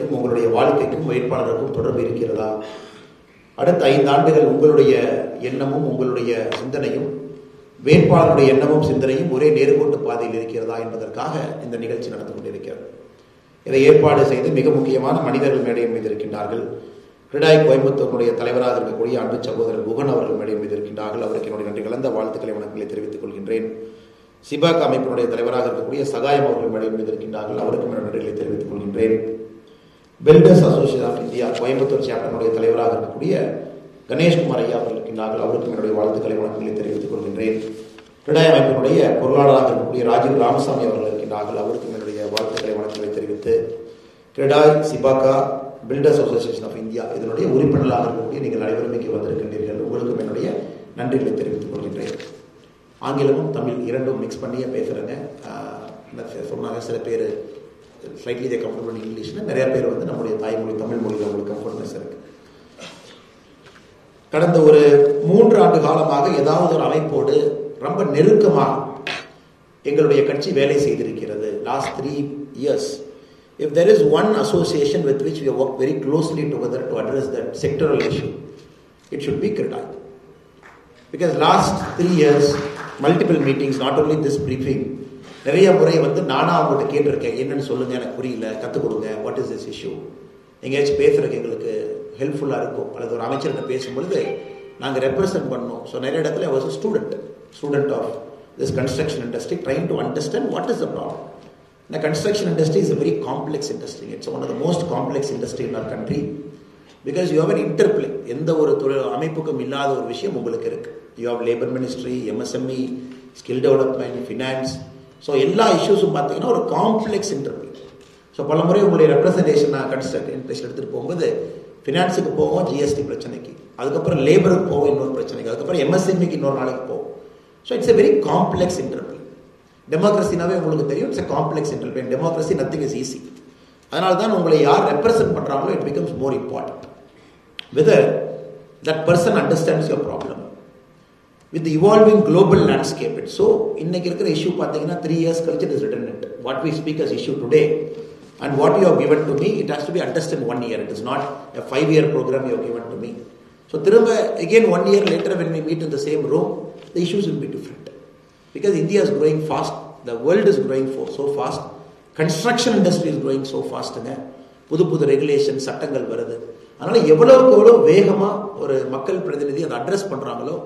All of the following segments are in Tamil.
கட்சிக்கும் உங்களுடைய வாழ்க்கைக்கும் வேட்பாளருக்கும் தொடர்பு இருக்கிறதா? அடுத்த 5 ஆண்டுகள் உங்களுடைய எண்ணமும் உங்களுடைய சிந்தனையும் வேட்பாளருடைய எண்ணமும் சிந்தனையும் ஒரே நேர்கோட்டு பாதையில் இருக்கிறதா என்பதற்காக இந்த நிகழ்ச்சி நடந்து கொண்டிருக்கிறது. இதை ஏற்பாடு செய்து மிக முக்கியமான மனிதர்கள் மேடையின் மீது இருக்கின்றார்கள். கிரெடாய் கோயம்புத்தூருடைய தலைவராக இருக்கக்கூடிய அன்பு சகோதரர் குகன் அவர்கள் மேடையின் மீது இருக்கின்றார்கள். அவருக்கு என்னுடைய நன்றி கலந்த வாழ்த்துக்களை வணக்கங்களை தெரிவித்துக் கொள்கின்றேன். சிபாக் அமைப்பினுடைய தலைவராக இருக்கக்கூடிய சகாயம் அவர்கள் மேடையின் மீது இருக்கின்றார்கள். அவருக்கும் என்னுடைய நன்றிகளை தெரிவித்துக் கொள்கின்றேன். Builders association of India Coimbatore சாப்டருடைய தலைவராக இருக்கக்கூடிய கணேஷ்குமார் ஐயா அவர்கள் இருக்கின்றார்கள். அவருக்கும் என்னுடைய வாழ்த்துக்களை வணக்கங்களை தெரிவித்துக் கொள்கின்றேன். கிரெடாய் அமைப்பினுடைய பொருளாளராக இருக்கக்கூடிய ராஜீவ் ராமசாமி அவர்கள் இருக்கின்றார்கள். அவருக்கும் என்னுடைய வாழ்த்துக்களை வணக்கங்களை தெரிவித்து கிரெடாய், சிபாகா, பில்டர்ஸ் அசோசியேஷன் ஆஃப் இந்தியா இதனுடைய உறுப்பினர்களாக இருக்கக்கூடிய நீங்கள் அனைவரும் இங்கே வந்திருக்கின்றீர்கள். உங்களுக்கும் என்னுடைய நன்றிகளை தெரிவித்துக் கொள்கின்றேன். ஆங்கிலமும் தமிழ் இரண்டும் மிக்ஸ் பண்ணியே பேசுகிறேங்க. சொன்னாங்க சில பேர் ஸ்லைட்லி தே கம்ஃபர்டபுள் இங்கிலீஷ்னு, நிறைய பேர் வந்து நம்முடைய தாய்மொழி தமிழ் மொழியில் உங்களுக்கு கம்ஃபர்ட்னஸ் இருக்கு. கடந்த ஒரு 3 ஆண்டு காலமாக ஏதாவது ஒரு அமைப்போடு ரொம்ப நெருக்கமாக எங்களுடைய கட்சி வேலை செய்திருக்கிறது. Last 3 years, if there is one association with which we have worked very closely together to address that sectoral issue, it should be CREDAI. Because last 3 years, multiple meetings, not only this briefing, நிறைய முறை வந்து நானா அவங்கள்ட்ட கேட்டிருக்கேன், என்னன்னு சொல்லுங்க, எனக்கு புரியல, கற்றுக் கொடுங்க, வாட் இஸ் திஸ் இஷ்யூ, எங்கேயாச்சும் பேசுறதுக்கு எங்களுக்கு ஹெல்ப்ஃபுல்லாக இருக்கும். அல்லது ஒரு அமைச்சர்கிட்ட பேசும்பொழுது நாங்கள் ரெப்ரசென்ட் பண்ணோம். ஸோ நிறைய இடத்துல was student of this construction industry trying to understand what is the problem. The construction industry is a very complex industry. It's one of the most complex industry in our country because you have an interplay. எந்த ஒரு அமைப்புக்கும் இல்லாத ஒரு விஷயம் உங்களுக்கு இருக்கு. You have labor ministry, MSME, skill development, finance. So எல்லா இஷ்யூஸும் பார்த்தீங்கன்னா ஒரு காம்ப்ளெக்ஸ் இன்டர்பிளே. ஸோ பல முறை உங்களுடைய ரெப்ரஸன்டேஷன் கன்ஸ்ட்ரக்ட் இன்ட்ரெஸ்ட் எடுத்துகிட்டு போகும்போது ஃபினான்ஸுக்கு போவோம், ஜிஎஸ்டி பிரச்சனைக்கு, அதுக்கப்புறம் லேபருக்கு போவோம் இன்னொரு பிரச்சனைக்கு, அதுக்கப்புறம் எம்எஸ்எம்இக்கு இன்னொரு நாளைக்கு போவோம். So it's a very complex interplay. டெமோக்ரஸினாவே உங்களுக்கு தெரியும், it's a complex interplay. Democracy nothing is easy. அதனால தான் உங்களை யார் ரெப்ரசென்ட் பண்ணுறாங்களோ it becomes more important. Whether that person understands your problem with evolving global landscape. So இன்னைக்கு இருக்கிற இஷ்யூ பார்த்தீங்கன்னா 3 years கழிச்சு it is return. What we speak as issue today and what you have given to me, it has to be understood 1 year. It is not a 5-year program you have given to me. So திரும்ப again 1 year later when we meet in the same room, the issues will be different. Because India is growing fast, the world is growing so fast, construction industry is growing so fast. புது ரெகுலேஷன் சட்டங்கள் வருது. அதனால எவ்வளவு வேகமா ஒரு மக்கள் பிரதிநிதி அதை அட்ரஸ் பண்றாங்களோ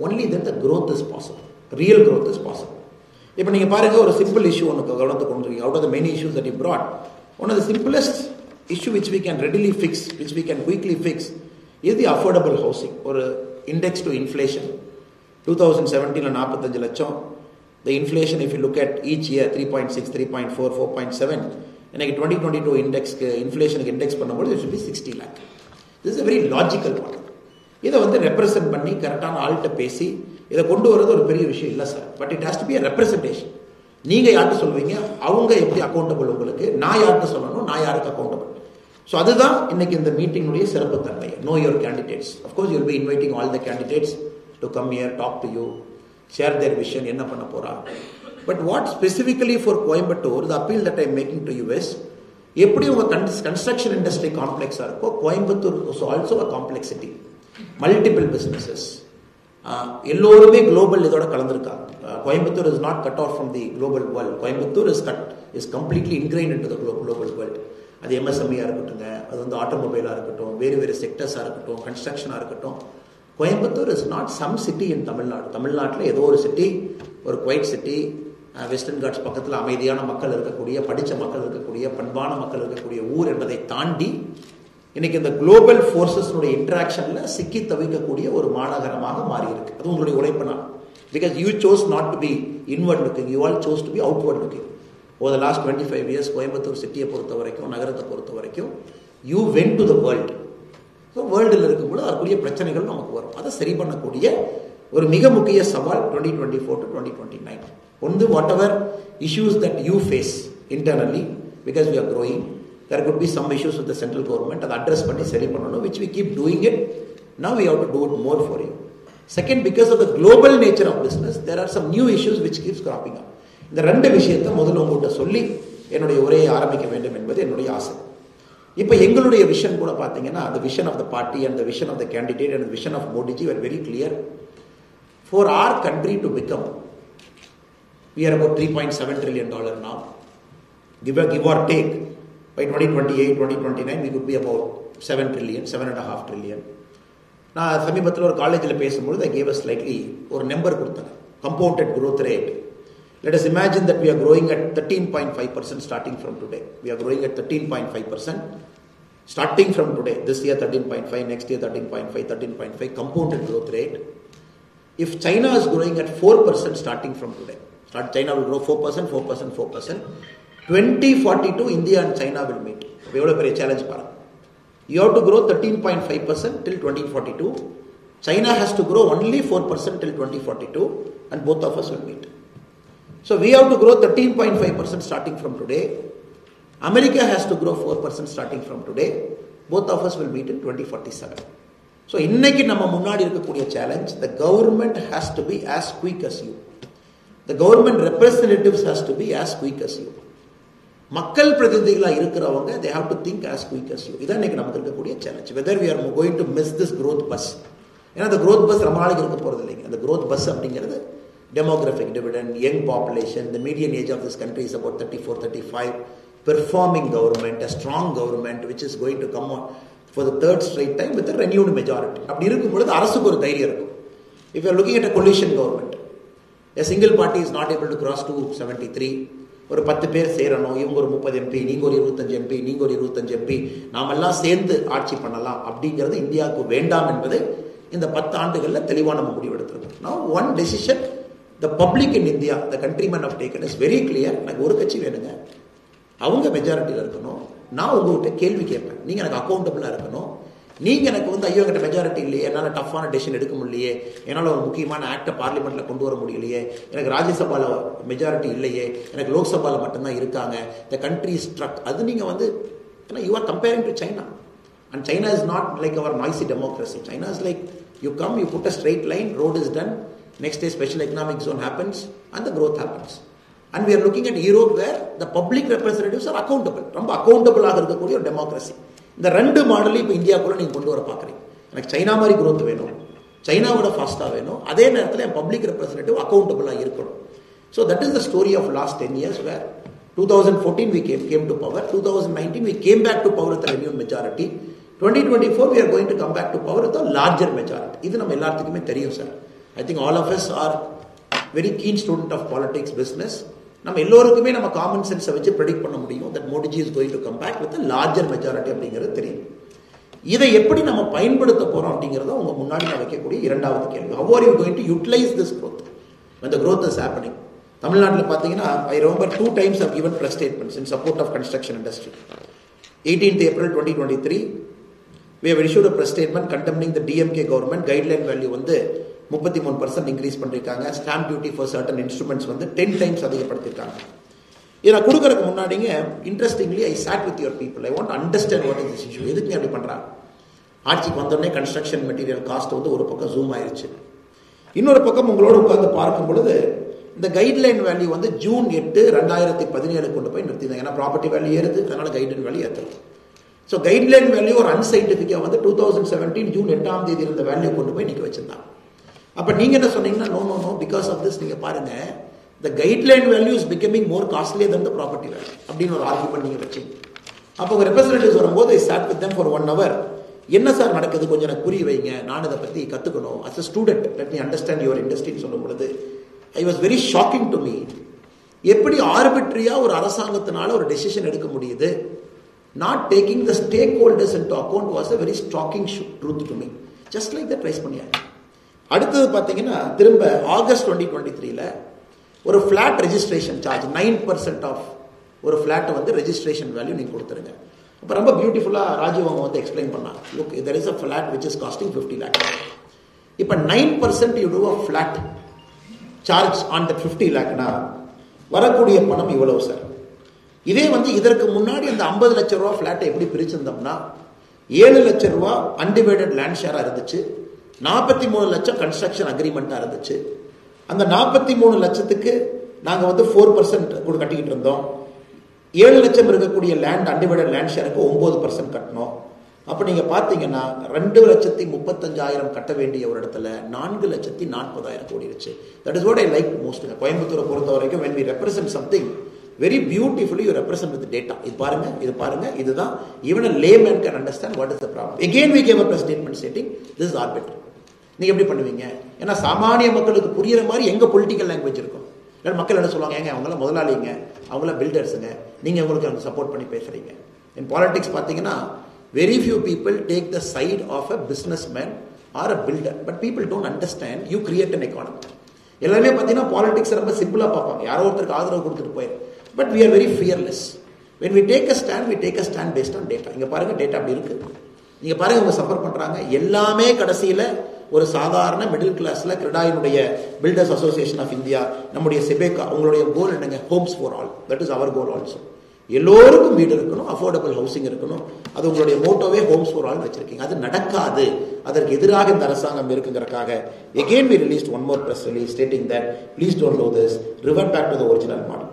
only then the growth is possible, real growth is possible. இப்போ நீங்க பாருங்க, ஒரு சிம்பிள் இஷ்யூ ஒன்று கவனத்தை கொண்டு வரீங்க. Out of the many issues that you brought, one of the simplest issue which we can readily fix, which we can quickly fix, is the affordable housing. ஒரு index to inflation 2017 45 லட்சம். the inflation if you look at each year 3.6, 3.4, 4.7, இன்னைக்கு 2022 இண்டெக்ஸ்க்கு இன்ஃப்ளேஷனுக்கு இண்டெக்ஸ் பண்ணும்போது it should be 60 lakh. this is a very logical one. இதை வந்து ரெப்ரசென்ட் பண்ணி கரெக்டான ஆள்கிட்ட பேசி இதை கொண்டு வரது ஒரு பெரிய விஷயம் இல்லை sir. But it has to be a representation. நீங்க யார்கிட்ட சொல்வீங்க, அவங்க எப்படி அக்கௌண்டபிள் உங்களுக்கு, நான் யார்கிட்ட சொல்லணும், நான் யாருக்கு அக்கௌண்டபிள். ஸோ அதுதான் இன்னைக்கு இந்த மீட்டிங்குடைய சிறப்பு தன்மை. Know your candidates. Of course you will be inviting all the candidates to come here, talk to you, share their vision, என்ன பண்ண போறா. But what specifically for Coimbatore, the appeal that I making to you is, எப்படி உங்க கன்ஸ்ட்ரக்ஷன் இண்டஸ்ட்ரி காம்ப்ளெக்ஸா இருக்கோ, Coimbatore is also a complexity. Multiple businesses, எல்லோருமே குளோபல் இதோட கலந்துருக்காங்க. Coimbatore is not cut off from the global world. Coimbatore is completely இன்கிரைன்ட் into the global world. அது எம்எஸ்எம்இயா இருக்கட்டுங்க, அது வந்து ஆட்டோமொபைலாக இருக்கட்டும், வேறு செக்டர்ஸாக இருக்கட்டும், கன்ஸ்ட்ரக்ஷனாக இருக்கட்டும். Coimbatore is not some city in Tamil Nadu. தமிழ்நாட்டில் ஏதோ ஒரு சிட்டி, ஒரு குவைட் சிட்டி, வெஸ்டர்ன் காட்ஸ் பக்கத்தில் அமைதியான மக்கள் இருக்கக்கூடிய, படித்த மக்கள் இருக்கக்கூடிய, பண்பான மக்கள் இருக்கக்கூடிய ஊர் என்பதை தாண்டி இன்னைக்கு இந்த குளோபல் ஃபோர்ஸஸ்னுடைய இன்டராக்ஷன்ல சிக்கி தவிக்கக்கூடிய ஒரு மாநகரமாக மாறி இருக்கு. அது உங்களுடைய உழைப்புனா. Because you chose not to be inward looking, you all chose to be outward looking. Over the last 25 years Coimbatore சிட்டியை பொறுத்த வரைக்கும், நகரத்தை பொறுத்த வரைக்கும், you went to the world. So வேர்ல்டில் இருக்கும்போது அதற்குரிய பிரச்சனைகள் நமக்கு வரும். அதை சரி பண்ணக்கூடிய ஒரு மிக முக்கிய சவால் 2024 to 2029. ஒன்று, whatever issues that you face internally, because we are growing, there could be some issues with the central government, அதை அட்ரஸ் பண்ணி சரி பண்ணணும், which we keep doing it. Now we have to do it more for you. Second, because of the global nature of business, there are some new issues which keeps cropping up. இந்த ரெண்டு விஷயத்தை முதல்ல உங்கள்கிட்ட சொல்லி என்னுடைய உரையை ஆரம்பிக்க வேண்டும் என்பது என்னுடைய ஆசை. இப்போ எங்களுடைய விஷன் கூட பார்த்தீங்கன்னா the vision of the party and the vision of the candidate and the vision of Modi ji were very clear. For our country to become, we are about $3.7 trillion now. Give or take, by 2028, 2029, we could be about 7 trillion, 7.5 trillion. நான் சமீபத்தில் ஒரு காலேஜில் பேசும்போது they gave us slightly ஒரு நம்பர் கொடுத்தாங்க, compounded growth rate. Let us imagine that we are growing at 13.5% starting from today. We are growing at 13.5% starting from today. This year 13.5, next year 13.5, 13.5 compounded growth rate. If China is growing at 4% starting from today, China will grow 4%, 4%, 4%. 2042, India and China will meet. We have a challenge. You have to grow 13.5% till 2042. China has to grow only 4% till 2042, and both of us will meet. So we have to grow 13.5% starting from today. America has to grow 4% starting from today. Both of us will meet in 2047. So இன்னைக்கு நம்ம முன்னாடி இருக்கக்கூடிய challenge, the government has to be as quick as you. The government representatives has to be as quick as you. மக்கள் பிரதிநிதிகளா இருக்கிறவங்க they have to think as quick as you. இதான் இன்னைக்கு நமக்கு இருக்கக்கூடிய challenge. Whether we are going to miss this growth bus. ஏன்னா the growth bus ரொம்ப நாளைக்கு இருக்க போறது இல்லைங்க. அந்த growth bus அப்படிங்கிறது demographic dividend, young population, the median age of this country is about 34, 35, performing government, a strong government which is going to come on for the third straight time with a renewed majority. அப்படி இருக்கும் பொழுது அரசுக்கு ஒரு தைரியம் இருக்கும். If you are looking at a coalition government, a single party is not able to cross 273. ஒரு 10 பேர் சேரணும், இவங்க ஒரு 30 MP, நீங்க ஒரு 25 MP, நீங்க ஒரு 25 MP, நாமெல்லாம் சேர்ந்து ஆட்சி பண்ணலாம் அப்படிங்கிறது இந்தியாவுக்கு வேண்டாம் என்பதை இந்த 10 ஆண்டுகளில் தெளிவான முடிவு எடுத்திருக்கோம். Now one decision the public in India, the countrymen have taken is very clear. எனக்கு ஒரு கட்சி வேணுங்க, அவங்க மெஜாரிட்டியில் இருக்கணும், நான் உங்ககிட்ட கேள்வி கேட்பேன், நீங்கள் எனக்கு அக்கௌண்டபிளாக இருக்கணும். நீங்கள் எனக்கு ஐயோ என்கிட்ட மெஜாரிட்டி இல்லையே, என்னால் டஃப்பான டெசிஷன் எடுக்க முடியலையே, என்னால் ஒரு முக்கியமான ஆக்டை பார்லிமெண்ட்டில் கொண்டு வர முடியலையே, எனக்கு ராஜ்யசபாவில் மெஜாரிட்டி இல்லையே, எனக்கு லோக்சபாவில் மட்டும்தான் இருக்காங்க, த கண்ட்ரி ஸ்ட்ரக். அது நீங்கள் ஏன்னா you are comparing to China. And China is not like our noisy democracy. China is like, you come, you put a straight line, road is done, next day special economic zone happens and the growth happens. And we are looking at Europe where the public representatives are accountable. ரொம்ப accountable ஆக இருக்கக்கூடிய ஒரு டெமோக்ரஸி. இந்த ரெண்டு மாடல் இப்போ இந்தியாவுக்குள்ள நீங்கள் கொண்டு வர பார்க்குறீங்க. எனக்கு சைனா மாதிரி growth வேணும், சைனாவோட ஃபாஸ்ட்டாக வேணும், அதே நேரத்தில் என் பப்ளிக் ரெப்ரஸன்டேட்டிவ் அக்கௌண்டபிளாக இருக்கணும். So that is the story of last 10 years where 2014 we came to power, 2019 we came back to power with a renewed majority, 2024 we are going to come back to power with a larger majority. இது நம்ம எல்லாத்துக்குமே தெரியும் sir. I think all of us are very keen student of politics, business. நம்ம எல்லோருக்குமே நம்ம காமன் சென்ஸை வச்சு ப்ரெடிக்ட் பண்ண முடியும் that Modi ji is going to come back with a larger majority அப்படிங்கிறது தெரியும். இதை எப்படி நம்ம பயன்படுத்த போறோம் அப்படிங்கிறத உங்க முன்னாடி நான் வைக்கக்கூடிய இரண்டாவது கேள்வி. How are you going to utilize this growth when the growth is happening? தமிழ்நாட்டில் பார்த்தீங்கன்னா I remember 2 times I've given press statements in support of construction industry. 18th April 2023 we have issued a press statement condemning the DMK government guideline value 33% increase பண்ணிருக்காங்க. Stamp duty for certain instruments 10 times அதிகப்படுத்திருக்காங்க. இதை நான் கொடுக்கறதுக்கு முன்னாடிங்க interestingly I chat with your people. I want understand what is this issue. எதுக்கு அப்படி பண்றாங்க? ஆட்சிக்கு வந்தோடனே கன்ஸ்ட்ரக்ஷன் மெட்டீரியல் காஸ்ட் ஒரு பக்கம் ஜூம் ஆயிருச்சு. இன்னொரு பக்கம் உங்களோட உட்கார்ந்து பார்க்கும் பொழுது இந்த கைட்லைன் வேல்யூ ஜூன் 8, 2017 கொண்டு போய் நிறுத்தினாங்க. ஏன்னா ப்ராப்பர்ட்டி வேல்யூ ஏறுது, அதனால கைட்லைன் வேல்யூ ஏற்றுறது. ஸோ கைட்லைன் வேல்யூ ஒரு அன்சைன்டிஃபிக்காக 2017 ஜூன் 8ஆம் தேதி இருந்த வேல்யூ கொண்டு போய் நிற்க வச்சிருந்தாங்க. அப்ப நீங்க என்ன சொன்னீங்கன்னா நோ பிகாஸ் ஆஃப் திஸ் நீங்க பாருங்க the guideline value is becoming more costlier than the property value அப்படின்னு ஒரு ஆர்குமெண்ட் நீங்க வச்சீங்க. அப்போ உங்க ரெப்ரசன்டேட்டிவ்ஸ் வரும்போது I sat with them for 1 hour. என்ன சார் நடக்குது, கொஞ்சம் எனக்கு புரிய வைங்க, நான் இதை பத்தி கத்துக்கணும். as a student let me understand your industry சொல்லும் பொழுது I was very shocking to me. எப்படி ஆர்பிட்ரியா ஒரு அரசாங்கத்தினால ஒரு டெசிஷன் எடுக்க முடியுது, not taking the stakeholders into account was a very shocking truth to me. just like that rise பண்ணியாங்க. அடுத்தது பார்த்தீங்கன்னா திரும்ப ஆகஸ்ட் 2023 ஒரு ஃபிளாட் ரெஜிஸ்ட்ரேஷன் சார்ஜ் 9% ஆஃப் ஒரு ஃபிளாட் ரெஜிஸ்ட்ரேஷன் வேல்யூ நீங்கள் கொடுத்துருங்க. அப்போ ரொம்ப பியூட்டிஃபுல்லாக ராஜீவ் அவங்க எக்ஸ்பிளைன் பண்ணாங்க. Look there is a flat which is costing 50 lakhs. இப்போ 9% you do a flat charge on that 50 lakhனா வரக்கூடிய பணம் இவ்வளவு சார். இதே இதற்கு முன்னாடி அந்த 50 லட்சம் ரூபா ஃபிளாட்டை எப்படி பிரிச்சிருந்தோம்னா 7 லட்சம் ரூபா அன்டிவைடட் லேண்ட் ஷேராக இருந்துச்சு, 43 லட்சம் கன்ஸ்ட்ரக்ஷன் அக்ரிமெண்ட்டாக இருந்துச்சு. அந்த 43 லட்சத்துக்கு நாங்கள் 4% கூட கட்டிக்கிட்டு இருந்தோம். 7 லட்சம் இருக்கக்கூடிய லேண்ட் அன்டிவைடட் லேண்ட் ஷேருக்கு 9% கட்டணும். அப்போ நீங்கள் பார்த்தீங்கன்னா 2,35,000 கட்ட வேண்டிய ஒரு இடத்துல 4,40,000 கோடிடுச்சு. That is what I like most. கோயம்புத்தூரை பொறுத்த வரைக்கும் when we represent something very beautifully you represent with data. இது பாருங்க இதுதான் even a layman can understand what is the problem. Again we gave up a statement stating this is arbitrary. நீங்க எப்படி பண்ணுவீங்க? ஏன்னா சாமானிய மக்களுக்கு புரியுற மாதிரி எங்க பொலிட்டிக்கல் லாங்குவேஜ் இருக்கும். இல்லை மக்கள் என்ன சொல்லுவாங்க, ஏங்க அவங்கள முதலாளிங்க, அவங்கள பில்டர்ஸுங்க, நீங்க அவங்களுக்கு அவங்க சப்போர்ட் பண்ணி பேசுறீங்க. இன் பாலிடிக்ஸ் பார்த்தீங்கன்னா very few people take the side of a businessman or a builder, but people don't understand you create an economy. எல்லாமே பார்த்தீங்கன்னா பாலிடிக்ஸ் ரொம்ப சிம்பிளா பார்ப்பாங்க, யாரோ ஒருத்தருக்கு ஆதரவு கொடுத்துட்டு போயிரு. But we are very fearless. When we take a stand, we take a stand based on data. இங்க பாருங்க டேட்டா அப்படி இருக்கு. நீங்க பாருங்க அவங்க சஃபர் பண்றாங்க. எல்லாமே கடைசியில ஒரு சாதாரண மிடில் கிளாஸ்ல கிரெடாயினுடைய பில்டர்ஸ் அசோசியேஷன் ஆஃப் இந்தியா, நம்முடைய செபேகா, உங்களுடைய கோல் என்னங்க? Homes for all. That is our goal also. எல்லோருக்கும் வீடு இருக்கணும், அஃபோர்டபுள் ஹவுசிங் இருக்கணும். அது உங்களுடைய மோட்டோவே ஹோம்ஸ் ஃபார் ஆல் வச்சிருக்கீங்க. அது நடக்காது. அதற்கு எதிராக இந்த அரசாங்கம் இருக்குங்கிறதுக்காக again we released one more press release stating that please don't do this, revert back to the original model.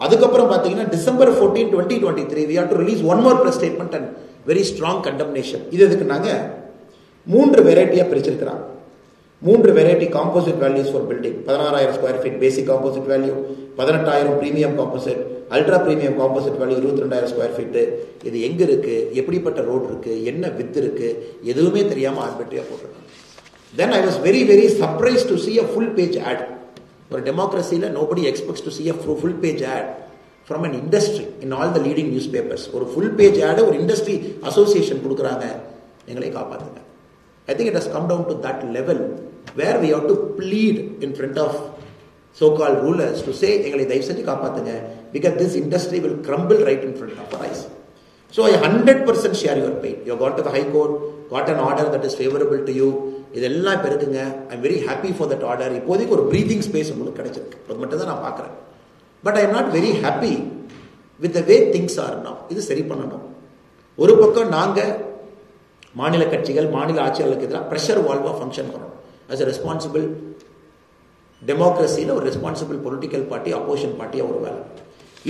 அதுக்கப்புறம் பார்த்தீங்கன்னா December 14, 2023 we have to release one more press statement and very strong condemnation. இது எதுக்கு நாங்க 3 வெரைட்டியா பிரிச்சிருக்கிறாங்க. 3 variety composite values for building. 16,000 square feet basic composite value, 18,000 premium composite, ultra premium composite value 22,000 square feet. இது எங்க இருக்கு, எப்படிப்பட்ட ரோடு இருக்கு, என்ன வித் இருக்கு, எதுவுமே தெரியாம ஆர்பிட்ரியா போட்டிருக்காங்க. Then I was very very surprised to see a full page ad. ஒரு டெமோக்ரஸியில் nobody expects to see a full page ad from an industry in all the leading newspapers. ஒரு full page ad ஒரு இண்டஸ்ட்ரி அசோசியேஷன் கொடுக்குறாங்க, எங்களை காப்பாத்துங்க. I think it has come down to that level where we have to plead in front of so-called rulers to say எங்களை தயவு செஞ்சு காப்பாத்துங்க, because this industry will crumble right in front of our eyes. So I 100% share your pain. You have gone to the High Court, got an order that is favorable to you. இதெல்லாம் இப்போ இருக்குங்க. I'm very happy for that order. இப்போதைக்கு ஒரு breathing space உங்களுக்கு கிடைச்சிருக்கு, அது மட்டும் தான் நான் பார்க்குறேன். But I am not very happy with the way things are now. இது சரி பண்ணணும். ஒரு பக்கம் நாங்கள் மாநில கட்சிகள், மாநில ஆட்சியாளர்களுக்கு எதிராக ப்ரெஷர் வால்வாக ஃபங்க்ஷன் பண்ணணும். as a responsible டெமோக்ரஸியில் ஒரு ரெஸ்பான்சிபிள் பொலிட்டிக்கல் பார்ட்டி, அப்போசிஷன் பார்ட்டியாக ஒரு வேலை.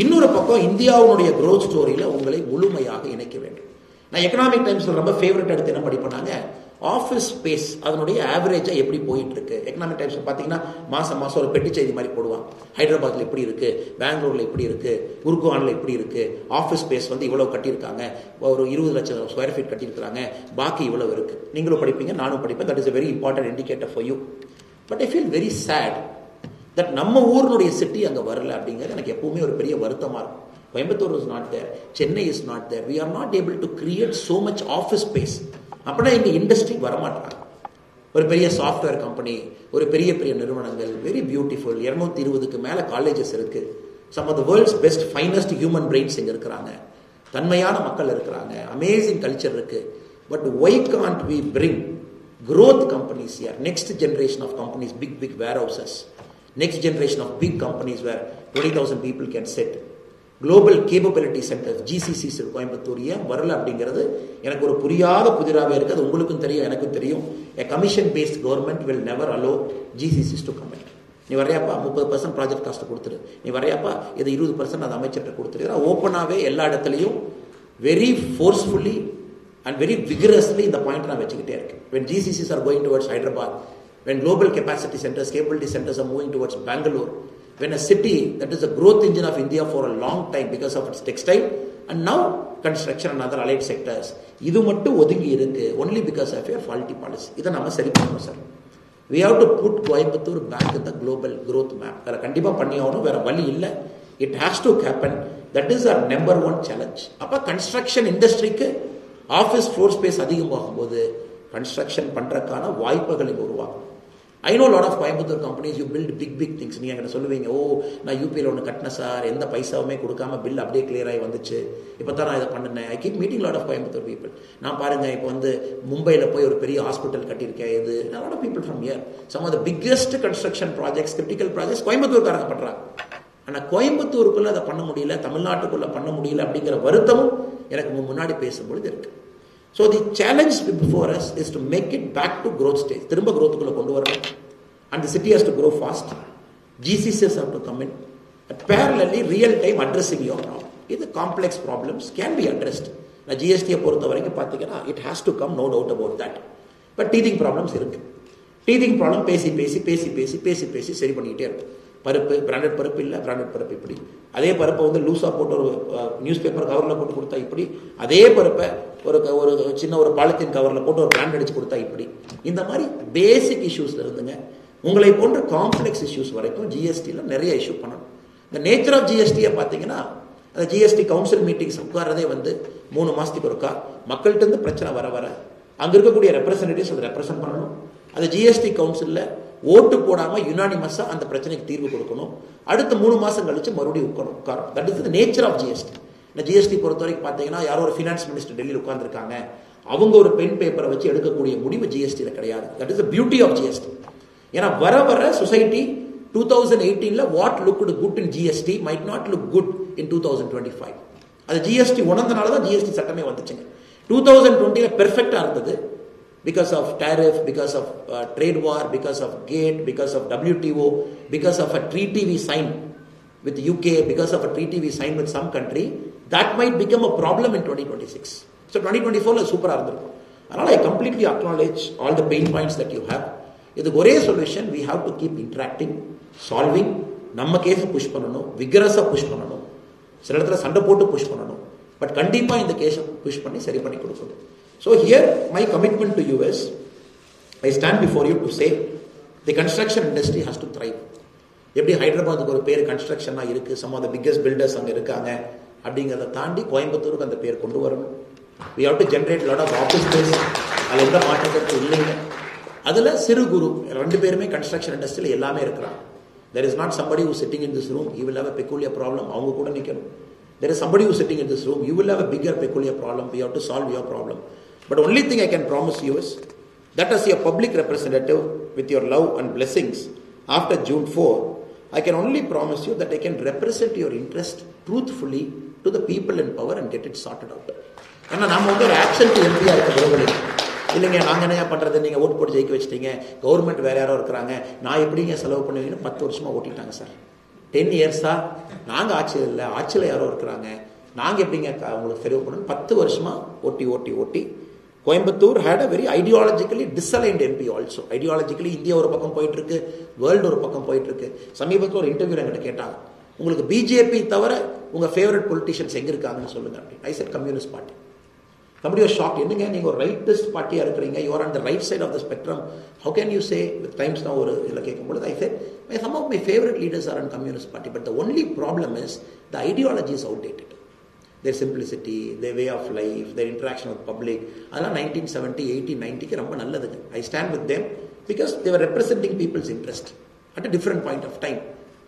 இன்னொரு பக்கம் இந்தியாவுடைய க்ரோத் ஸ்டோரியில் உங்களை முழுமையாக இணைக்க வேண்டும். நான் எக்கனாமிக் டைம்ஸில் ரொம்ப ஃபேவரட் எடுத்து என்ன படிப்பேனாங்க, ஆஃபீஸ் ஸ்பேஸ் அதனுடைய ஆவரேஜாக எப்படி போயிட்டு இருக்கு. எக்கனாமிக் டைம்ஸில் பார்த்தீங்கன்னா மாதம் மாதம் ஒரு பெட்டி செய்தி மாதிரி போடுவான். ஹைதராபாத்தில் எப்படி இருக்கு, பெங்களூரில் எப்படி இருக்கு, குர்கானில் எப்படி இருக்கு, ஆஃபீஸ் ஸ்பேஸ் வந்து இவ்வளவு கட்டியிருக்காங்க, ஒரு 20 லட்சம் ஸ்கொயர் ஃபீட் கட்டியிருக்காங்க, பாக்கி இவ்வளவு இருக்கு. நீங்களும் படிப்பீங்க, நானும் படிப்பேன். That is a very important indicator for you. But I feel very sad that நம்ம ஊருடைய சிட்டி அங்கே வரல அப்படிங்கிறது எனக்கு எப்பவுமே ஒரு பெரிய வருத்தமாக இருக்கும். Coimbatore is not there, Chennai is not there. we are not able to create so much office space. அப்படின்னா இங்கே இண்டஸ்ட்ரி வரமாட்டாங்க. ஒரு பெரிய சாஃப்ட்வேர் கம்பெனி, ஒரு பெரிய பெரிய நிறுவனங்கள், வெரி பியூட்டிஃபுல், 220க்கு மேலே காலேஜஸ் இருக்கு. Some of the world's best finest human brains இங்கே இருக்கிறாங்க, தன்மையான மக்கள் இருக்கிறாங்க, அமேசிங் கல்ச்சர் இருக்கு. But why can't we bring growth companies here, next generation of companies, big warehouses, next generation of big companies where 20,000 people can sit, global capability centers, GCCs Coimbatore ஏன் வரல அப்படிங்கிறது எனக்கு ஒரு புரியாத புதிராகவே இருக்குது. அது உங்களுக்கும் தெரியும், எனக்கும் தெரியும். a commission based government will never allow GCCs to come in. நீ வரையாப்பா 30% ப்ராஜெக்ட் காஸ்ட் கொடுத்துரு, நீ வரையாப்பா இது 20% அது அமைச்சர்கிட்ட கொடுத்துரு. ஓப்பனாகவே எல்லா இடத்துலையும் very forcefully and very vigorously இந்த பாயிண்ட் நான் வச்சுக்கிட்டே இருக்கேன். when GCCs are going towards Hyderabad, when global capacity centers, capability centers are moving towards Bangalore, when a city that is a growth engine of India for a long time because of its textile and now construction and other allied sectors, இது மட்டும் ஒதுங்கி இருக்கு only because of a faulty policy. இதை நம்ம சரி பண்ணணும் sir. we have to put Coimbatore back in the global growth map. அதை கண்டிப்பாக பண்ணி ஆகணும், வேற வழி இல்லை. it has to happen. that is our number one challenge. அப்போ கன்ஸ்ட்ரக்ஷன் இண்டஸ்ட்ரிக்கு ஆஃபீஸ் ஃப்ளோர் ஸ்பேஸ் அதிகமாகும் போது கன்ஸ்ட்ரக்ஷன் பண்ணுறதுக்கான வாய்ப்புகளை உருவாகும். I know lot of Coimbatore companies you build big things. நீங்கள் என்கிட்ட சொல்லுவீங்க, ஓ நான் யூபியில் ஒன்று கட்டினேன் சார், எந்த பைசாவுமே கொடுக்காம பில் அப்படியே கிளியர் ஆகி வந்துச்சு, இப்போ தான் நான் இதை பண்ணினேன். I keep meeting lot of Coimbatore people. நான் பாருங்கள் இப்போ வந்து மும்பையில் போய் ஒரு பெரிய ஹாஸ்பிட்டல் கட்டியிருக்கேன். இது lot of people from here. Some of the biggest construction projects, critical projects கோயம்புத்தூர்காரங்க பண்ணுறாங்க. ஆனால் கோயம்புத்தூருக்குள்ளே அதை பண்ண முடியல, தமிழ்நாட்டுக்குள்ளே பண்ண முடியல அப்படிங்கிற வருத்தமும் எனக்கு முன்னாடி பேசும்பொழுது இருக்கு. So the challenge before us is to make it back to growth stage. திரும்ப growthக்குள்ள கொண்டு வரணும். And the city has to grow fast. GCCs have to come in. And parallelly, real time addressing your problem. இது complex problems can be addressed. ஜிஎஸ்டியை பொறுத்த வரைக்கும் பார்த்தீங்கன்னா it has to come, no doubt about that. But teething problems இருக்கு. டீதிங் ப்ராப்ளம் பேசி பேசி பேசி பேசி பேசி பேசி சரி பண்ணிக்கிட்டே இருக்கும். பருப்பு பிராண்டட் பருப்பு இல்லை, பிராண்டட் பருப்பு இப்படி, அதே பருப்பை வந்து லூஸாக போட்டு ஒரு நியூஸ் பேப்பர் கவரில் போட்டு கொடுத்தா இப்படி, அதே பருப்பை ஒரு சின்ன ஒரு பாலித்தீன் கவரில் போட்டு ஒரு பிராண்ட் அடிச்சு கொடுத்தா இப்படி. இந்த மாதிரி பேசிக் இஷ்யூஸ்ல இருந்துங்க உங்களை போன்ற காம்ப்ளெக்ஸ் இஷ்யூஸ் வரைக்கும் ஜிஎஸ்டியில் நிறைய இஷ்யூ பண்ணணும். இந்த நேச்சர் ஆஃப் ஜிஎஸ்டியை பார்த்தீங்கன்னா, அந்த ஜிஎஸ்டி கவுன்சில் மீட்டிங்ஸ் உட்காரதே வந்து 3 மாதத்துக்கு ஒருக்கா மக்கள்கிட்ட இருந்து பிரச்சனை வர வர அங்கே இருக்கக்கூடிய ரெப்ரசன்டேட்டிவ்ஸ் அதை ரெப்ரசென்ட் பண்ணணும். அது ஜிஎஸ்டி கவுன்சிலில் ஓட்டு போடாமல் யுனானிமஸாக அந்த பிரச்சனைக்கு தீர்வு கொடுக்கணும். அடுத்த 3 மாதம் கழிச்சு மறுபடியும் உட்காரும். That is the nature of GST. இந்த ஜிஎஸ்டி பொறுத்த வரைக்கும் பார்த்தீங்கன்னா, யாரோ ஒரு ஃபினான்ஸ் மினிஸ்டர் டெல்லியில் உட்கார்ந்துருக்காங்க, அவங்க ஒரு பென் பேப்பரை வச்சு எடுக்கக்கூடிய முடிவு ஜிஎஸ்டியில் கிடையாது. That is the beauty of GST. ஏன்னா வர வர society 2018 what looked good in GST might not look good in 2025. அது ஜிஎஸ்டி உணர்ந்தனால தான் ஜிஎஸ்டி சட்டமே வந்துச்சுங்க. 2020 பெர்ஃபெக்டா இருந்தது. Because of tariff, because of trade war, because of GATE, because of WTO, because of a treaty we signed with UK, because of a treaty we signed with some country, that might become a problem in 2026. So 2024 is super irundhirukkum. Adala I completely acknowledge all the pain points that you have. Idhukku ore solution, we have to keep interacting, solving. Namma case push pananum, vigorous push pananum. Sila edathila sanda potu push pananum. But kandipa in the case push panni sari panni kodukkum. So here my commitment to you is, I stand before you to say the construction industry has to thrive. எப்படி ஹைதராபாத்துக்கு ஒரு பேர் கன்ஸ்ட்ரக்ஷனா இருக்கு, some of the biggest builders அங்க இருக்காங்க அப்படிங்கிறத தாண்டி கோயம்புத்தூருக்கு அந்த பேர் கொண்டு வரணும். We have to generate lot of office space. அதுல எந்த மாற்றத்துக்கு இல்லைங்க. அதுல சிறு குரு 2 பேருமே கன்ஸ்ட்ரக்ஷன் இண்டஸ்ட்ரியில எல்லாமே இருக்கிறாங்க. There is not somebody who is sitting in this room, he will have a peculiar problem, அவங்க கூட நிக்கணும். There is somebody who is sitting in this room, you will have a bigger peculiar problem, we have to solve your problem. But only thing I can promise you is that as your public representative with your love and blessings after June 4, I can only promise you that I can represent your interest truthfully to the people in power and get it sorted out. ஏன்னா நாம வந்து ஒரு ஆக்ஷன் டு எம்பியா இருக்க விரும்பல. இல்லைங்க நாங்கள் என்ன பண்ணுறது, நீங்கள் ஓட்டு போட்டு ஜெயிக்க வச்சிட்டீங்க, கவர்மெண்ட் வேற யாரோ இருக்கிறாங்க, நான் எப்படிங்க செலவு பண்ணுவீங்கன்னு 10 வருஷமா ஓட்டிட்டாங்க சார். 10 இயர்ஸா நாங்கள் ஆட்சியில் இல்லை, ஆட்சியில் யாரோ இருக்கிறாங்க, நாங்கள் எப்படிங்க உங்களுக்கு செலவு பண்ணணும் 10 வருஷமா ஓட்டி ஓட்டி ஓட்டி. Coimbatore had a very ideologically disaligned MP also. Ideologically India ஒரு பக்கம் போயிட்டு இருக்கு, வேர்ல்டு ஒரு பக்கம் போயிட்டு இருக்கு. சமீபத்தில் ஒரு இன்டர்வியூ என்கிட்ட கேட்டாங்க, உங்களுக்கு பிஜேபி தவிர உங்க ஃபேவரட் பொலிட்டிஷியன்ஸ் எங்க இருக்காங்கன்னு சொல்லுங்க அப்படின்னு. ஐ set communist party. Somebody was shocked. என்னங்க நீங்க ஒரு ரைட்டிஸ்ட் பார்ட்டியா இருக்கிறீங்க, you are on the right side of the spectrum, how can you say with times now ஒரு இதில் கேட்கும்போது I said some of my favorite leaders are on communist party, but the only problem is the ideology is outdated. Their simplicity, their way of life, their interaction with public, அதெல்லாம் 1970, 80, 90 ரொம்ப நல்லதுங்க. I stand with them because they were representing people's interest at a different point of time.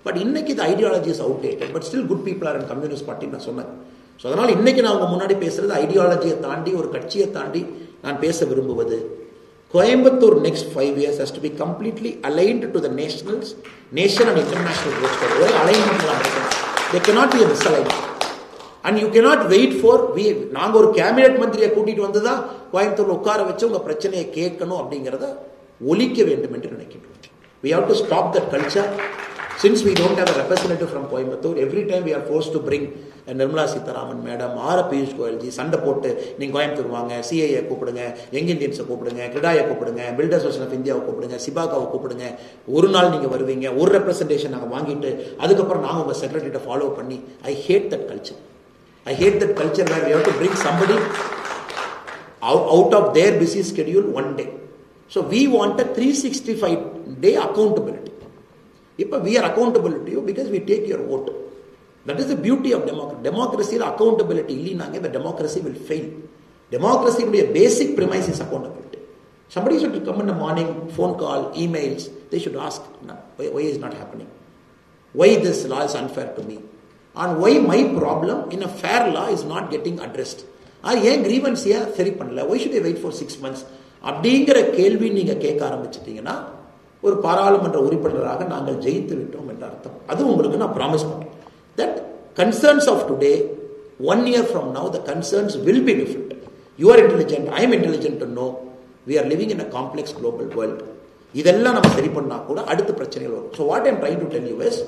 But இன்னைக்கு the ideology is outdated, but still good people are in communist party நான் சொன்னேன். ஸோ அதனால் இன்னைக்கு நான் உங்க முன்னாடி பேசுறது ஐடியாலஜியை தாண்டி ஒரு கட்சியை தாண்டி நான் பேச விரும்புவது, Coimbatore next 5 years has to be completely aligned to the nation and international growth story. ஒரே அலைன்மெண்ட் தான் இருக்கணும். There cannot be a misalignment. And you cannot wait for நாங்க ஒரு கேபினெட் மந்திரியை கூட்டிட்டு வந்து தான் கோயம்புத்தூர்ல உட்கார வச்சு உங்க பிரச்சனையை கேட்கணும் அப்படிங்கிறத ஒழிக்க வேண்டும் என்று நினைக்கின்றோம். We have to stop that culture. Since we don't have a representative from Coimbatore, every time we are forced to bring Nirmala Sitharaman madam or Piyush Goyal ji சண்டை போட்டு நீங்க கோயம்புத்தூர் வாங்க, சிஐஏ கூப்பிடுங்க, யங் இந்தியன்ஸை கூப்பிடுங்க, கிரெடாயை கூப்பிடுங்க, பில்டர்ஸ் அசோசியேஷன் ஆஃப் இந்தியாவை கூப்பிடுங்க, சிபாகாவை கூப்பிடுங்க, ஒரு நாள் நீங்க வருவீங்க, ஒரு ரெப்ரசன்டேஷன் நாங்க வாங்கிட்டு அதுக்கப்புறம் நாங்க உங்க செக்ரட்டரிட்ட ஃபாலோ பண்ணி. I hate that culture. I hate that culture where we have to bring somebody out of their busy schedule one day. So we want a 365-day accountability. If we are accountable to you because we take your vote. That is the beauty of democracy. Democracy accountability illinaanga the democracy will fail. Democracy basic premise is accountability. Somebody should come in the morning, phone call, emails, they should ask, why is not happening? Why this law is unfair to me? And why my problem in a fair law is not getting addressed? ஏன் grievance சரி பண்ணல? Why should I wait for 6 months? அப்படிங்கிற கேள்வி நீங்க கேட்க ஆரம்பிச்சிட்டீங்கன்னா ஒரு பாராளுமன்ற உறுப்பினராக நாங்கள் ஜெயித்து விட்டோம் என்ற அர்த்தம். அது உங்களுக்கு நான் ப்ராமிஸ் பண்றேன். That concerns of today, 1 year from now, the concerns will be different. You are intelligent, I am intelligent to know we are living in a complex global world. இதெல்லாம் நம்ம சரி பண்ணா கூட அடுத்த பிரச்சனைகள் வரும். So what I am trying to tell you is,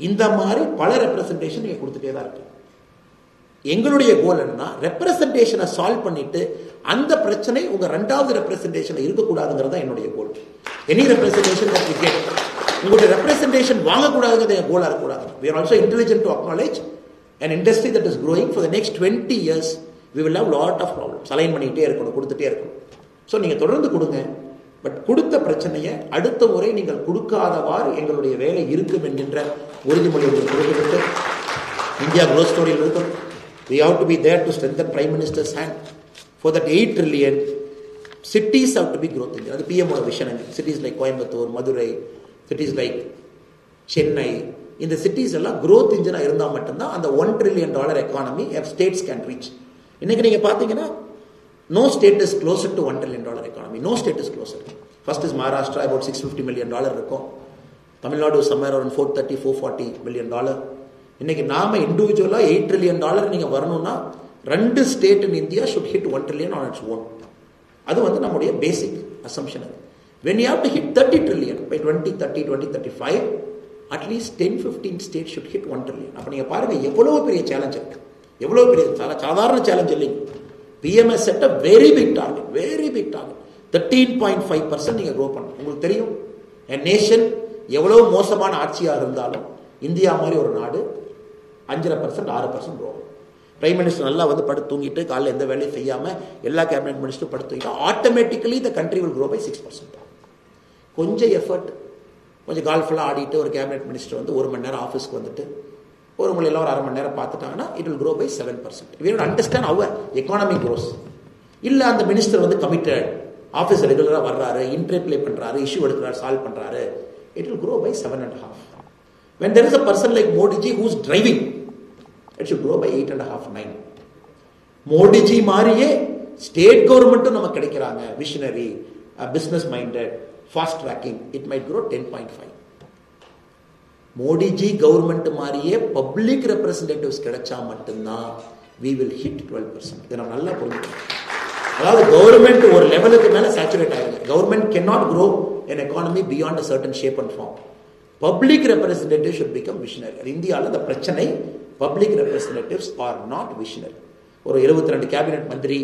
இந்த மாதிரி பல ரெப்ரசன்டேஷன் நீங்க கொடுத்துட்டே தான் இருக்கு. எங்களுடைய கோல் என்னன்னா ரெப்ரசன்டேஷனை சால்வ் பண்ணிட்டு அந்த பிரச்சனை உங்க ரெண்டாவது ரெப்ரசன்டேஷன்ல இருக்கக்கூடாதுங்கிறது தான் என்னுடைய goal. Any representation that we get, உங்களுடைய ரெப்ரசன்டேஷன் வாங்கக்கூடாதுங்கிறது என் கோலா இருக்கக்கூடாது. We are also intelligent to acknowledge an industry that is growing for the next 20 years we will have lot of problems. Align பண்ணிட்டே இருக்கணும், கொடுத்துட்டே இருக்கணும். ஸோ நீங்க தொடர்ந்து கொடுங்க. பட் கொடுத்த பிரச்சனையை அடுத்த முறை நீங்கள் கொடுக்காதவாறு எங்களுடைய வேலை இருக்கும் என்கின்ற உறுதிமொழி உங்களுக்கு கொடுக்கப்பட்டு இந்தியா growth ஸ்டோரியில் இருக்கணும். We have to be there to strengthen Prime Minister's hand for that 8 trillion. Cities have to be growth engine. அது PM ஓட vision. Cities like Coimbatore, Madurai, cities like Chennai, இந்த cities எல்லாம் growth engine இருந்தால் மட்டும்தான் அந்த $1 trillion economy states can reach. இன்னைக்கு நீங்க பாத்தீங்கன்னா no state is closer to $1 trillion economy. No state is closer. First is Maharashtra, about $650 million இருக்கும். Tamilnadu somewhere around $430-440 million. இன்னைக்கு நாம இண்டிவிஜுவலா $8 trillion நீங்க வரணும்னா 2 state in India should hit $1 trillion on its own. அது வந்து நம்முடைய பேசிக் அசம்ஷன். அது when you have to hit 30 trillion by 2030 2035, at least 10-15 states should hit 1 trillion. அப்ப நீங்க பாருங்க எவ்வளவு பெரிய சேலஞ்ச் இருக்கு, எவ்வளவு பெரிய சாதாரண சேலஞ்ச் இல்லைங்க. PM has set a very big target, 13.5% நீங்க grow பண்ணணும். உங்களுக்கு தெரியும் a nation எவ்வளவு மோசமான ஆட்சியா இருந்தாலும் இந்தியா மாதிரி ஒரு நாடு 5% 6% grow. பிரைம் மினிஸ்டர் நல்லா வந்து படுத்து தூங்கிட்டு காலையில் எந்த வேலையும் செய்யாம எல்லா கேபினெட் மினிஸ்டரும் படுத்து தூங்கிட்டா automatically the country will grow by 6%. கொஞ்சம் எஃபர்ட், கொஞ்சம் கால்ஃபுல்லாக ஆடிட்டு ஒரு கேபினெட் மினிஸ்டர் வந்து 1 மணி நேரம் ஆஃபீஸ்க்கு வந்துட்டு ஒரு மொழியில் ஒரு 1/2 மணி நேரம் பார்த்துட்டாங்கன்னா it will grow by 7%. We will understand how economy grows. இல்லை அந்த மினிஸ்டர் வந்து கமிட்டட், ஆஃபீஸ் ரெகுலராக வர்றாரு, இன்டர்ப்ளே பண்ணுறாரு, இஷ்யூ எடுக்கிறாரு, சால்வ் பண்ணுறாரு, it will grow by 7.5%. When there is a person like Modi ji who is driving, it should grow by 8.5-9%. Modi ji மாதிரியே ஸ்டேட் கவர்மெண்ட்டும் நமக்கு கிடைக்கிறாங்க, visionary, business minded, fast tracking, it might grow 10.5%. Modi ji government மாதிரியே பப்ளிக் ரெப்ரசன்டேட்டிவ்ஸ் கிடைச்சா மட்டும்தான் we will hit 12%. இதை நம்ம நல்லா புரிஞ்சுக்கணும். அதாவது கவர்மெண்ட் ஒரு லெவலுக்கு மேல சேச்சுரேட் ஆயிருக்கு. Government cannot grow an economy beyond a certain shape and form. Public representatives should become visionary. இந்தியாவில் இந்த பிரச்சனை public representatives are not visionary. ஒரு 72 கேபினெட் மந்திரி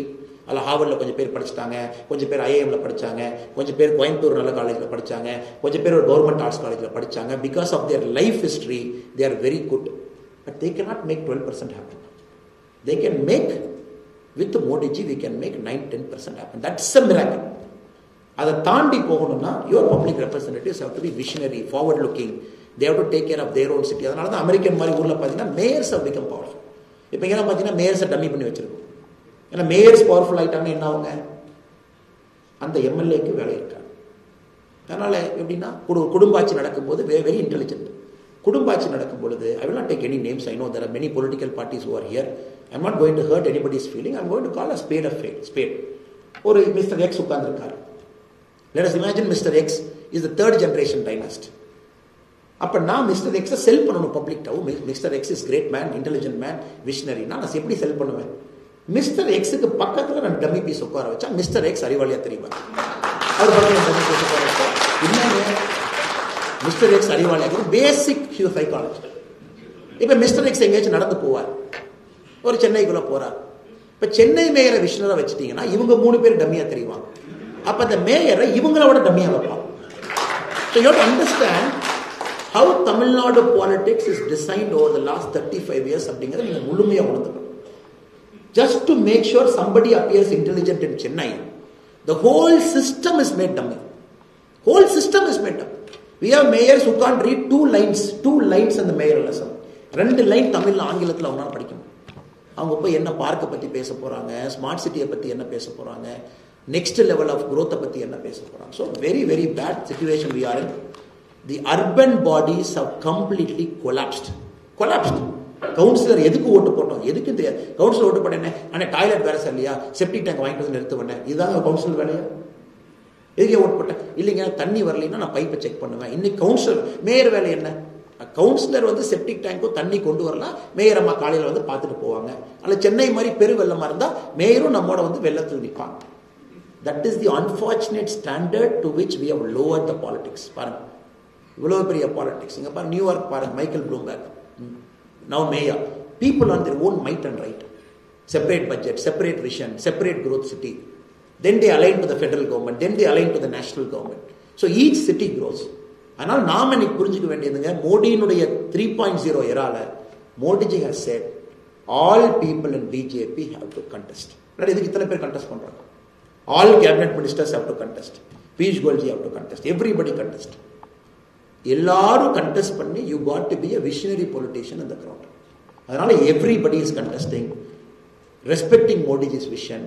அதில் ஹார்வர்டில் கொஞ்சம் பேர் படிச்சுட்டாங்க, கொஞ்சம் பேர் ஐஏஎம்ல படித்தாங்க, கொஞ்சம் பேர் கோயம்புத்தூர் நல்ல காலேஜில் படித்தாங்க, கொஞ்சம் பேர் ஒரு கவர்மெண்ட் ஆர்ட்ஸ் காலேஜில் படித்தாங்க. Because of their life history they are very good. But they cannot make 12% happen. They can make, with Modi ji, we can make 9-10% happen. That's a miracle. அதை தாண்டி போகணும்னா your public representatives have to be visionary, forward looking. They have to take care of their own city. அதனால தான் அமெரிக்கன் மாதிரி ஊரில் பார்த்தீங்கன்னா மேயர்ஸ் have become powerful. இப்போ இங்கே பார்த்தீங்கன்னா மேயர்ஸை டம்மி பண்ணி வச்சிருக்கோம். ஏன்னா மேயர்ஸ் பவர்ஃபுல் ஆகிட்டாங்கன்னா என்ன ஆகுங்க, அந்த எம்எல்ஏக்கு வேலை இருக்காங்க. அதனால எப்படின்னா குடும்பாட்சி நடக்கும்போது வெரி இன்டெலிஜென்ட். குடும்பாட்சி நடக்கும் பொழுது I will not take any names. I know there are many political parties who are here. I am not going to hurt anybody's feeling. I am going to call a spade a spade. ஒரு மிஸ்டர் எக்ஸ் உட்கார்ந்துருக்காரு. Let us imagine Mr. X is the 3rd generation dynast. அப்ப நான் மிஸ்டர் எக்ஸை செல் பண்ணணும் public. Mister X is great man, intelligent man, visionary. நான் எப்படி செல் பண்ணுவேன்? மிஸ்டர் எக்ஸுக்கு பக்கத்தில் நான் டம்மி பீஸ் உட்கார வச்சா மிஸ்டர் எக்ஸ் அறிவாளியா தெரியுமா? அவர் பக்கத்தில் டம்மி பீஸ் உட்கார வச்சா என்னங்க மிஸ்டர் எக்ஸ் அறிவாளியா? பேசிக் சைக்காலஜி. இப்ப மிஸ்டர் எக்ஸ் எங்கேயாச்சும் நடந்து போவார், ஒரு சென்னைக்குள்ள போறார். இப்ப சென்னை மேயரை விஷனரா வச்சுட்டீங்கன்னா இவங்க 3 பேர் டம்மியா தெரியுவாங்க. அப்ப அந்த மேயரை இவங்களோட டம்மியா வைப்பாங்க. So you have to understand how Tamil Nadu politics is designed over the last 35 years அப்படிங்கறத நீங்க முழுமையா உணர்ந்துக்கணும். Just to make sure somebody appears intelligent in Chennai, the whole system is made dummy. Whole system is made dummy. We have mayors who can't read 2 lines in the mayoral assembly. 2 line தமிழ்ல ஆங்கிலத்தில் அவங்களால படிக்கணும். அவங்க போய் என்ன பார்க்கை பத்தி பேச போறாங்க, ஸ்மார்ட் சிட்டியை பத்தி என்ன பேச போறாங்க, next level of growth பத்தி என்ன பேச போறாங்க. So very very bad situation we are in. The urban bodies have completely collapsed. Councillor எதுக்கு ஓட்டு போட்டோம் எதுக்கும் தெரியாது. கவுன்சிலர் ஓட்டு போட்டேன் ஆனால் டாய்லெட் வேலை சரியில்லையா, செப்டிக் டேங்க் வாங்கிட்டு வந்து நிறுத்த பண்ணேன், இதுதாங்க கவுன்சிலர் வேலையா? எதுக்கே ஓட்டு போட்டேன்? இல்லைங்க தண்ணி வரலைன்னா நான் பைப்பை செக் பண்ணுவேன். இன்னைக்கு கவுன்சிலர் மேயர் வேலை என்ன? கவுன்சிலர் வந்து செப்டிக் டேங்க்கும் தண்ணி கொண்டு வரலாம், மேயர் அம்மா காலையில் வந்து பார்த்துட்டு போவாங்க. அல்ல சென்னை மாதிரி பெரு வெள்ளமா இருந்தா மேயரும் நம்மோட வந்து வெள்ளத்தில் நிற்பாங்க. That is the unfortunate standard to which we have lowered the politics. பாருங்க இவ்வளவு பெரிய பாலிடிக்ஸ். இங்க பாருங்க நியூயார்க் பாருங்க, Michael Bloomberg now mayor. People on their own might and right. separate budget, separate vision, separate growth city. Then they align to the federal government, then they align to the national government. So each city grows. ஆனால் நாம் இன்னைக்கு புரிஞ்சுக்க வேண்டியதுங்க, மோடியினுடைய 3.0 எரால Modiji has said all people in BJP have to contest. இதுக்கு இத்தனை பேர் contest பண்றாங்க. All cabinet ministers have to contest. Piyush Goyalji have to contest. Everybody contest. எல்லாரும் contest பண்ணி you got to be a visionary politician in the ground. அதனால everybody is contesting, respecting Modi's vision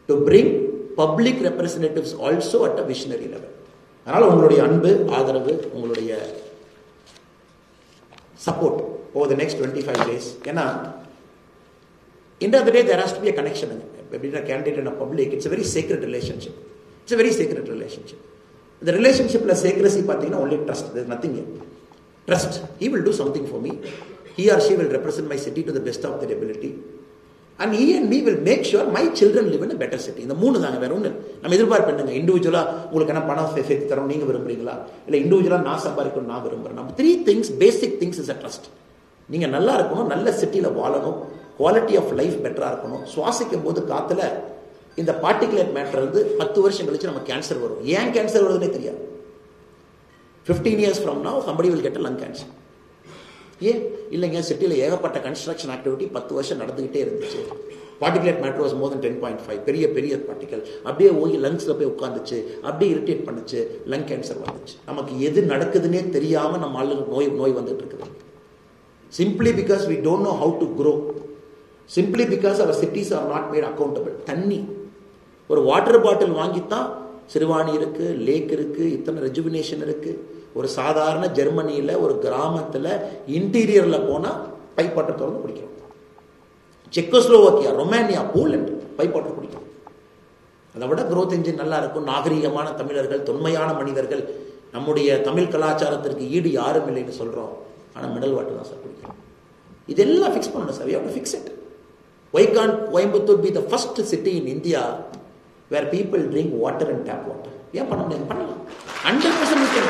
to bring public representatives also at a visionary level. அதனால உங்களுடைய அன்பு, ஆதரவு, உங்களுடைய support over the next 25 days. ஏன்னா end of the day there has to be a connection. Between a candidate and a public, it's a very sacred relationship. It's a very sacred relationship. The relationship la secrecy pathina only trust. There's nothing here. Trust. He will do something for me. He or she will represent my city to the best of their ability. And he and me will make sure my children live in a better city. இந்த மூணு தாங்க, வேற ஒண்ணு நம்ம எதிர்பார்ப்பேன். இண்டிவிஜுவலா உங்களுக்கு என்ன பணம் சேர்த்து தரோம் நீங்க விரும்புறீங்களா, இல்ல இண்டிவிஜுவலா நான் சம்பாதிக்கணும் நான் விரும்புறேன். நம்ம 3 things, basic things is a trust. நீங்க நல்லா இருக்கணும், நல்ல சிட்டில வாழணும், குவாலிட்டி ஆஃப் லைஃப் பெட்டரா இருக்கணும். சுவாசிக்கும் போது காத்துல இந்த பார்ட்டிகுலேட் மேட்டர் வந்து 10 வருஷம் கழிச்சு நம்ம கேன்சர் வரும். ஏன் கேன்சர் வருதுன்னே தெரியாது. 15 years from now somebody will get a lung cancer. ஏன் இல்லைங்க, சிட்டியில் ஏகப்பட்ட கன்ஸ்ட்ரக்ஷன் ஆக்டிவிட்டி 10 வருஷம் நடந்துகிட்டே இருந்துச்சு. பார்ட்டிகுலேட் மேட்டர் வாஸ் மோர் தென் 10.5, பெரிய பெரிய பார்ட்டிகல் அப்படியே போய் லங்ஸ்ல போய் உட்காந்துச்சு, அப்படியே இரிட்டேட் பண்ணுச்சு, லங் கேன்சர் வந்துச்சு. நமக்கு எது நடக்குதுன்னே தெரியாம நம்ம ஆளுங்க நோய் வந்துட்டு இருக்குது. Simply because we don't know how to grow, simply because our cities are not made accountable. தண்ணி, ஒரு வாட்டர் பாட்டில் வாங்கித்தான் சிறுவாணி இருக்கு, லேக் இருக்கு, இத்தனை ரெஜுவினேஷன் இருக்கு. ஒரு சாதாரண ஜெர்மனியில ஒரு கிராமத்துல இன்டீரியர்ல போனா பைப் வாட்டர் திறந்து குடிக்கிறோம். Czechoslovakia, Romania, Poland pipe water குடிக்கிறோம். அதை விட growth engine நல்லா இருக்கும். நாகரீகமான தமிழர்கள், தொன்மையான மனிதர்கள், நம்முடைய தமிழ் கலாச்சாரத்திற்கு ஈடு யாரும் இல்லைன்னு சொல்றோம். ஆனா மினரல் வாட்டர் தான் சார் குடிக்கிறோம். இதெல்லாம் ஃபிக்ஸ் பண்ணணும் sir. We have to fix it. Why can't Coimbatore be the first city in India where people drink water and tap water? ஏன் பண்ண முடியாது? பண்ணலாம். 100% we can.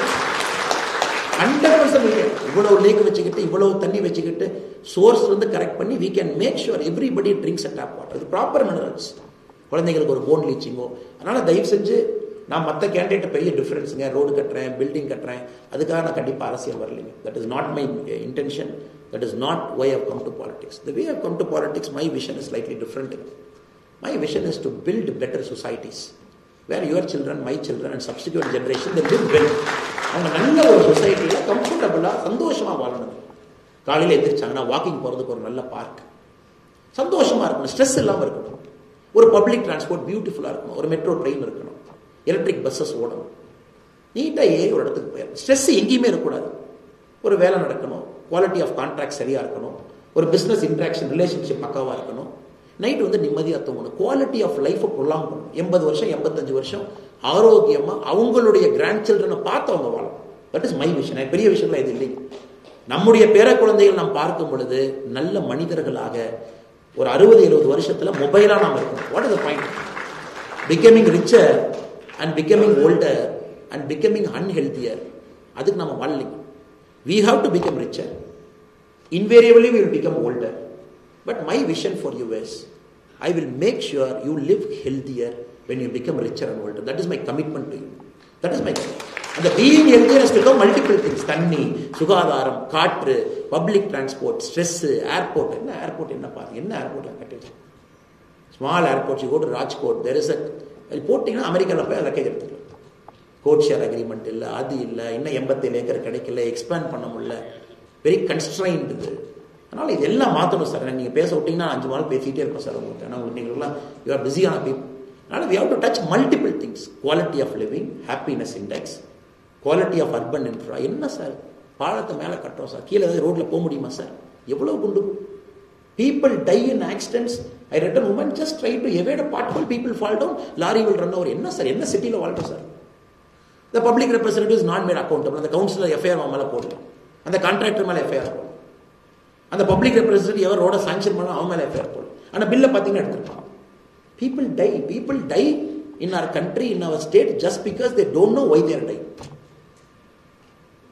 100% we can. இவ்வளவு லேக் வச்சுக்கிட்டு, இவ்வளவு தண்ணி வச்சுக்கிட்டு, சோர்ஸ் வந்து கரெக்ட் பண்ணி we can make sure everybody drinks a tap water. இது ப்ராப்பர் மினரல்ஸ். குழந்தைங்களுக்கு ஒரு போன் லீச்சிங்கோ. அதனால தயவு செஞ்சு நான் மற்ற கேண்டிடேட் பெரிய டிஃபரன்ஸுங்க, ரோடு கட்டுறேன், பில்டிங் கட்டுறேன், அதுக்காக நான் கண்டிப்பாக அரசியல் வரலைங்க. That is not my intention. That is not why I have come to politics. The way I have come to politics, my vision is slightly different. My vision is to build better societies where your children, my children and subsequent generation, they live well. அவங்க நல்ல ஒரு சொசைட்டியில் கம்ஃபர்டபுளாக சந்தோஷமாக வாழணும். காலையில் எந்திரிச்சாங்கன்னா வாக்கிங் போகிறதுக்கு ஒரு நல்ல பார்க், சந்தோஷமாக இருக்கணும், ஸ்ட்ரெஸ் இல்லாமல் இருக்கணும். ஒரு பப்ளிக் டிரான்ஸ்போர்ட் பியூட்டிஃபுல்லாக இருக்கணும், ஒரு மெட்ரோ ட்ரெயின் இருக்கணும், எலக்ட்ரிக் பஸ்ஸஸ் ஓடணும், நீட்டாக ஏறி ஒரு இடத்துக்கு போயிடணும். ஸ்ட்ரெஸ் எங்கேயுமே இருக்கக்கூடாது. ஒரு வேலை நடக்கணும், குவாலிட்டி ஆஃப் கான்ட்ராக்ட் சரியாக இருக்கணும், ஒரு பிஸ்னஸ் இன்ட்ராக்ஷன் ரிலேஷன்ஷிப் பக்காவாக இருக்கணும், நைட் வந்து நிம்மதியாக தூங்கணும், குவாலிட்டி ஆஃப் லைஃப்பை ப்ரொலாங் பண்ணணும். 80 வருஷம் 85 வருஷம் ஆரோக்கியமாக அவங்களுடைய கிராண்ட் சில்ட்ரனை பார்த்து அவங்க வாழணும். That is my vision. பெரிய விஷயம்லாம் இது இல்லைங்க. நம்முடைய பேர குழந்தைகள் நாம் பார்க்கும் பொழுது நல்ல மனிதர்களாக ஒரு 60-70 வருஷத்தில் மொபைலாக நாம் இருக்கணும். What is the point? Becoming richer and becoming older and becoming unhealthier. அதுக்கு நம்ம வாழலைங்க. We have to become richer. Invariably we will become older. But my vision for you is, I will make sure you live healthier when you become richer and older. That is my commitment to you. That is my commitment. And the being healthier has to become multiple things. Thanni, சுகாதாரம், காற்று, public transport, stress, airport. என்ன airport என்ன பாருங்க, என்ன airport கட்டிச்சு. Small airports, you go to Rajkot, there is a, போட்டிங்கன்னா அமெரிக்காவில் போய் லக்கேஜ் எடுத்துக்கலாம். கோட் ஷேர் அக்ரிமெண்ட் இல்லை, அது இல்லை, இன்னும் 87 ஏக்கர் கிடைக்கல, எக்ஸ்பேண்ட் பண்ண முடியல, வெரி கன்ஸ்ட்ரைன்ட் இது. அதனால் இதெல்லாம் மாற்றணும் சார். நீங்கள் பேச விட்டிங்கன்னா 5 நாள் பேசிகிட்டே இருப்போம் சார் உங்களுக்கு. ஆனால் உங்களுக்கு நீங்கள்லாம் யூ ஆர் பிஸியான பீப்புள். அதனால் we have to touch multiple things. Quality of living, happiness index, quality of urban infra. என்ன சார் பாலத்தை மேலே கட்டுறோம் சார், கீழே ஏதாவது ரோட்டில் போக முடியுமா சார்? எவ்வளோ குண்டு. People die in accidents. I read a woman just try to evade a pothole, people fall down, lorry will run over. என்ன சார், என்ன சிட்டியில் வாழ்றோம் sir? The public representative is not made accountable. அந்த கவுன்சிலர் எஃப்ஐஆர் மேலே போடலாம், அந்த கான்ட்ராக்டர் மேலே எஃப்ஐஆர் போடலாம், அந்த பப்ளிக் ரெப்ரஸன்டேட்டிவ் எவர் ரோட சாங்ஷன் பண்ணலாம் அவன் மேலே எஃப்ஐஆர் போடலாம். ஆனால் பில்லை பார்த்தீங்கன்னா எடுத்துருப்பான். People die in our country, in our state, just because they don't know why they are dying.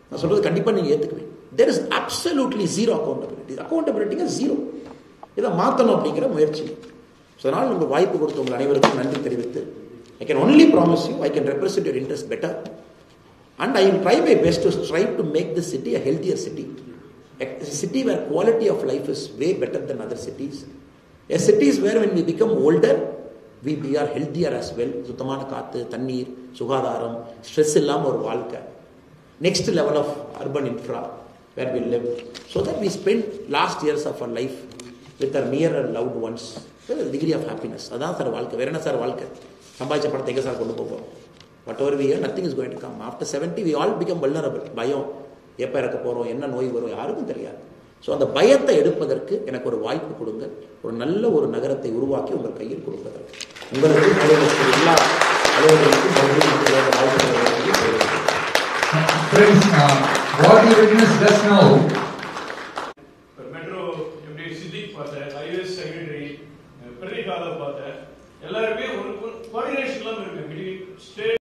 நான் சொல்றது கண்டிப்பாக நீங்கள் ஏற்றுக்குவேன். There is absolutely zero accountability. Accountability is zero. இதை மாற்றணும் அப்படிங்கிற முயற்சி. அதனால் உங்கள் வாய்ப்பு கொடுத்த உங்கள் அனைவருக்கும் நன்றி தெரிவித்து, I can only promise you, I can represent your interest better, and I will try my best to strive to make this city a healthier city. A city where quality of life is way better than other cities. A city where when we become older, we are healthier as well. சுத்தமான காற்று, தண்ணீர், சுகாதாரம், ஸ்ட்ரெஸ் இல்லாமல் ஒரு வாழ்க்கை. Next level of urban infra where we live. So that we spend last years of our life with our near and loved ones with a degree of happiness. அதான் சார் வாழ்க்கை. வேற என்ன சார் வாழ்க்கை? சம்பாதிச்ச படத்தை எங்கே சார் கொண்டு போவோம்? Whatever we hear, nothing is going to come. After 70, we all become vulnerable. பயம், எப்போ இறக்க போகிறோம், என்ன நோய் வரும், யாருக்கும் தெரியாது. ஸோ அந்த பயத்தை எடுப்பதற்கு எனக்கு ஒரு வாய்ப்பு கொடுங்க, ஒரு நல்ல ஒரு நகரத்தை உருவாக்கி உங்கள் கையில் கொடுப்பதற்கு. உங்களுக்கு எல்லா அலுவலர்களுக்கும் Friends, what you witnessed just now